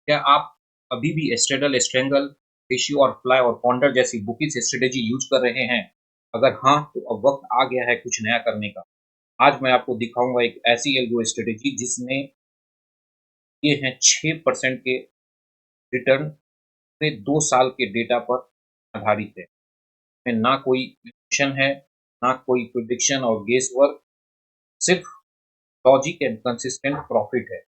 क्या आप अभी भी एस्ट्रेडल, एस्ट्रेंगल, रेशियो और फ्लाई और पॉन्डर जैसी बुकिश स्ट्रेटेजी यूज कर रहे हैं? अगर हाँ, तो अब वक्त आ गया है कुछ नया करने का। आज मैं आपको दिखाऊंगा एक ऐसी एल्गो स्ट्रेटेजी जिसमें ये हैं 6% के रिटर्न में 2 साल के डेटा पर आधारित है। इसमें ना कोई इमोशन है, ना कोई प्रिडिक्शन और गेस वर्क, सिर्फ लॉजिक एंड कंसिस्टेंट प्रॉफिट है।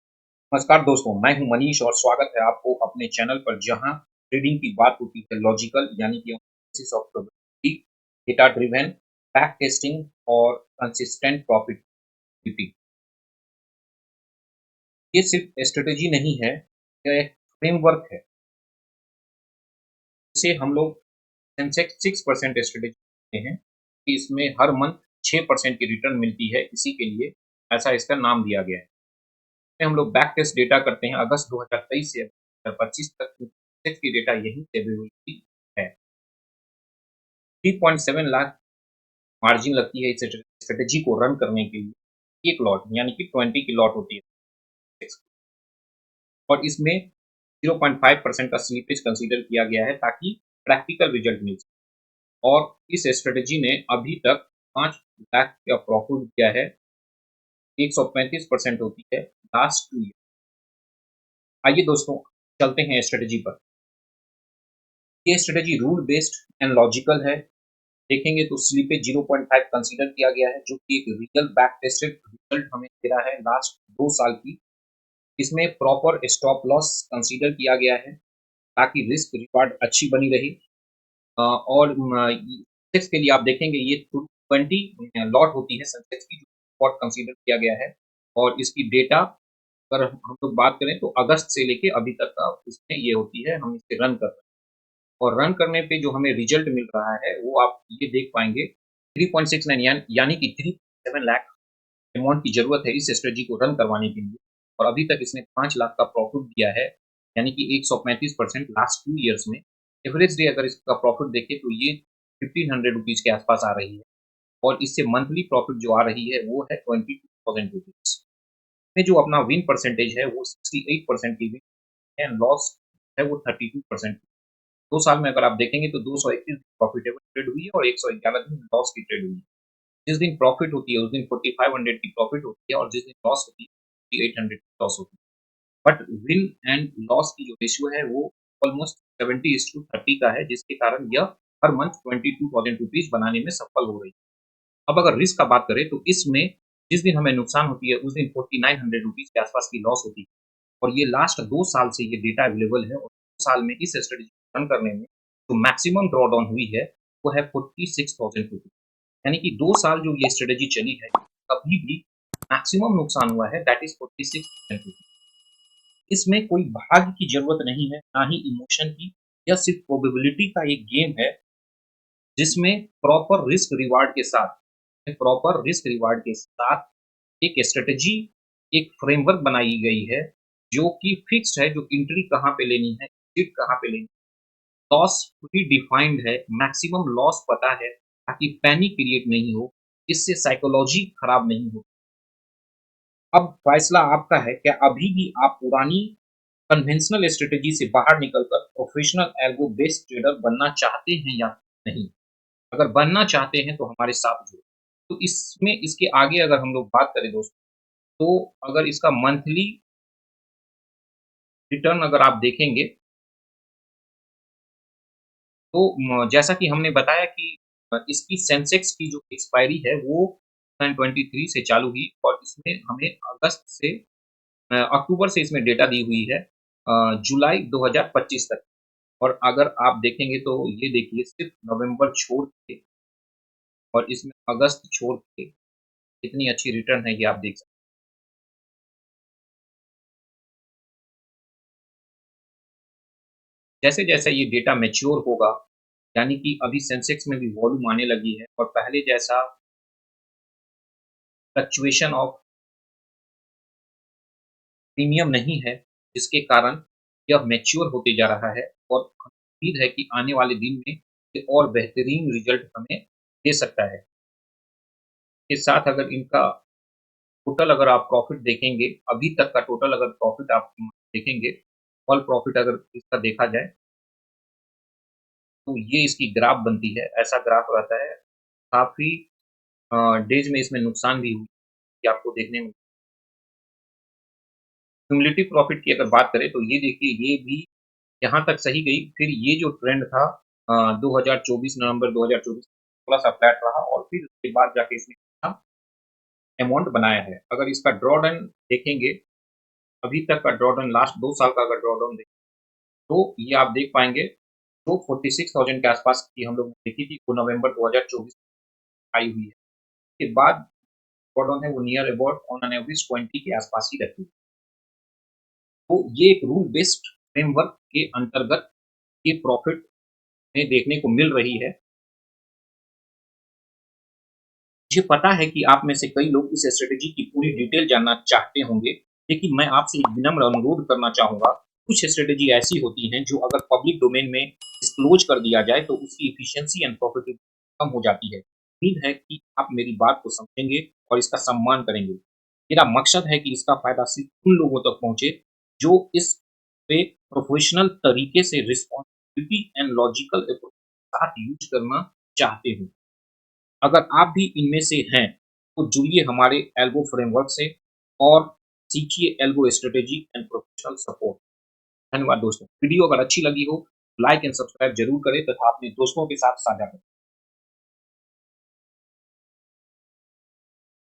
नमस्कार दोस्तों, मैं हूं मनीष और स्वागत है आपको अपने चैनल पर जहां ट्रेडिंग की बात होती है लॉजिकल यानी कि analysis of probability, data driven, back testing और कंसिस्टेंट प्रॉफिटिबिलिटी। ये सिर्फ स्ट्रेटेजी नहीं है, यह एक फ्रेमवर्क है। इसे हम लोग सेंसेक्स 6% स्ट्रेटेजी कहते हैं कि इसमें हर मंथ 6% की रिटर्न मिलती है, इसी के लिए ऐसा इसका नाम दिया गया है। में हम लोग बैक टेस्ट डेटा करते हैं अगस्त 2023 से 2025 तक सेंसेक्स की डेटा यहीं से अवेलेबिलिटी है। 3.7 लाख मार्जिन लगती है इस स्ट्रेटेजी को रन करने के लिए। एक लॉट यानी कि 20 की लॉट होती है और इसमें 0.5% का स्लीपेज कंसीडर किया गया है ताकि प्रैक्टिकल रिजल्ट मिल सके। और इस स्ट्रेटेजी ने अभी तक 5 लाख का प्रॉफिट दिया है। 135% होती है लास्ट 2 ईयर। आइए दोस्तों, चलते हैं स्ट्रेटेजी पर। ये strategy rule based and logical है। देखेंगे तो स्लीपेज 0.5 कंसीडर किया गया है, जो कि एक रियल बैक टेस्टेड रिजल्ट हमें दे रहा है लास्ट 2 साल की। इसमें प्रॉपर स्टॉप लॉस कंसीडर किया गया है ताकि रिस्क रिवार्ड अच्छी बनी रही। और सेंसेक्स के लिए आप देखेंगे ये 20 लॉट होती है सेंसेक्स की, जो लॉट कंसीडर किया गया है। और इसकी डेटा अगर हम लोग बात करें तो अगस्त से लेके अभी तक का इसमें ये होती है, हम इसे रन कर रहे हैं। और रन करने पे जो हमें रिजल्ट मिल रहा है वो आप ये देख पाएंगे। 3.69 यानी कि 3.7 लाख अमाउंट की जरूरत है इस स्ट्रेटजी को रन करवाने के लिए। और अभी तक इसने 5 लाख का प्रॉफिट दिया है, यानी कि 135% लास्ट 2 ईयर्स में। एवरेज डे अगर इसका प्रॉफिट देखें तो ये 1500 रुपीज के आसपास आ रही है। और इससे मंथली प्रॉफिट जो आ रही है वो है 22,000 रुपीज में। जो अपना विन परसेंटेज है वो 68% की विन है, लॉस है वो 32%। 2 साल में अगर आप देखेंगे तो 221 दिन प्रॉफिटेबल ट्रेड हुई है और 111 दिन लॉस की ट्रेड हुई है। जिस दिन प्रॉफिट होती है उस दिन 4500 की प्रॉफिट होती है और जिस दिन लॉस होती है 4800 की लॉस होती है। बट विन एंड लॉस की जो रेशियो है वो ऑलमोस्ट 70:30 का है, जिसके कारण यह हर मंथ 22,000 रुपीज बनाने में सफल हो रही है। अब अगर रिस्क का बात करें तो इसमें जिस दिन हमें नुकसान होती है उस दिन 4900 रुपीज के आसपास की लॉस होती है। और ये लास्ट 2 साल से ये डेटा अवेलेबल है। और 2 साल में इस स्ट्रेटेजी को रन करने में जो मैक्सिमम ड्रॉडाउन हुई है वो है 46,000 रुपीज। यानी कि 2 साल जो ये स्ट्रेटेजी चली है, कभी भी मैक्सिमम नुकसान हुआ है दैट इज 46,000 रुपीज। इसमें कोई भाग्य की जरूरत नहीं है, ना ही इमोशन की। यह सिर्फ प्रोबेबिलिटी का एक गेम है जिसमें प्रॉपर रिस्क रिवार्ड के साथ एक स्ट्रेटेजी, एक फ्रेमवर्क बनाई गई है जो कि फिक्स्ड है। जो एंट्री कहाँ पे लेनी है, एग्जिट कहाँ पे लेनी है, लॉस प्री डिफाइंड है, मैक्सिमम लॉस पता है ताकि पैनिक क्रिएट नहीं हो, इससे साइकोलॉजी खराब नहीं हो। अब फैसला आपका है, क्या अभी भी आप पुरानी कन्वेंशनल स्ट्रेटेजी से बाहर निकलकर प्रोफेशनल एल्गो बेस्ड ट्रेडर बनना चाहते हैं या नहीं? अगर बनना चाहते हैं तो हमारे साथ जुड़े। तो इसमें इसके आगे अगर हम लोग बात करें दोस्तों, तो अगर इसका मंथली रिटर्न अगर आप देखेंगे तो जैसा कि हमने बताया कि इसकी सेंसेक्स की जो एक्सपायरी है वो 2023 से चालू हुई और इसमें हमें अगस्त से अक्टूबर से इसमें डेटा दी हुई है जुलाई 2025 तक। और अगर आप देखेंगे तो ये देखिए सिर्फ नवंबर छोड़ के और इसमें अगस्त छोड़ के कितनी अच्छी रिटर्न है ये आप देख सकते हैं। जैसे-जैसे ये डेटा मैच्योर होगा, यानी कि अभी सेंसेक्स में भी वॉल्यूम आने लगी है और पहले जैसा फ्लक्चुएशन ऑफ प्रीमियम नहीं है, जिसके कारण यह मैच्योर होते जा रहा है। और उम्मीद है कि आने वाले दिन में ये और बेहतरीन रिजल्ट हमें दे सकता है। के साथ अगर इनका टोटल अगर आप प्रॉफ़िट देखेंगे, अभी तक का टोटल अगर प्रॉफ़िट आप देखेंगे, ऑल प्रॉफिट अगर इसका देखा जाए, तो ये इसकी ग्राफ बनती है, ऐसा ग्राफ रहता है। काफ़ी डेज़ में इसमें नुकसान भी हुई, ये आपको देखने में। क्युमुलेटिव प्रॉफिट की अगर बात करें तो ये देखिए ये भी यहाँ तक सही गई, फिर ये जो ट्रेंड था 2024 नवंबर 2024 थोड़ा-सा फ्लैट रहा और फिर उसके बाद जाके इसने अच्छा अमाउंट बनाया है। अगर इसका ड्रॉडाउन देखेंगे, अभी तक का ड्रॉडाउन लास्ट 2 साल का अगर ड्रॉडाउन देखें, तो ये आप देख पाएँगे, तो 46,000 के आसपास की हम लोग ने देखी थी, वो नवंबर 2024 आई हुई है। उसके बाद ड्रॉडाउन है वो near about on an average 20 के आसपास ही रहती है। तो ये एक रूल बेस्ड फ्रेमवर्क के अंतर्गत ये प्रॉफिट हमें देखने को मिल रही है। मुझे पता है कि आप में से कई लोग इस स्ट्रेटेजी की पूरी डिटेल जानना चाहते होंगे, लेकिन मैं आपसे एक विनम्र अनुरोध करना चाहूँगा। कुछ स्ट्रेटेजी ऐसी होती हैं जो अगर पब्लिक डोमेन में डिस्क्लोज़ कर दिया जाए तो उसकी एफिशिएंसी एंड प्रॉफिटेबिलिटी कम हो जाती है। उम्मीद है कि आप मेरी बात को समझेंगे और इसका सम्मान करेंगे। मेरा मकसद है कि इसका फ़ायदा सिर्फ़ उन लोगों तक पहुँचे जो इस पे प्रोफ़ेशनल तरीके से रिस्पॉन्सिबिलिटी एंड लॉजिकल अप्रोच के साथ यूज़ करना चाहते हो। अगर आप भी इनमें से हैं, तो जुड़िए हमारे एल्गो फ्रेमवर्क से और सीखिए algo strategy and professional support. धन्यवाद दोस्तों। वीडियो अगर अच्छी लगी हो, लाइक एंड सब्सक्राइब ज़रूर करें तथा अपने दोस्तों के साथ साझा करें।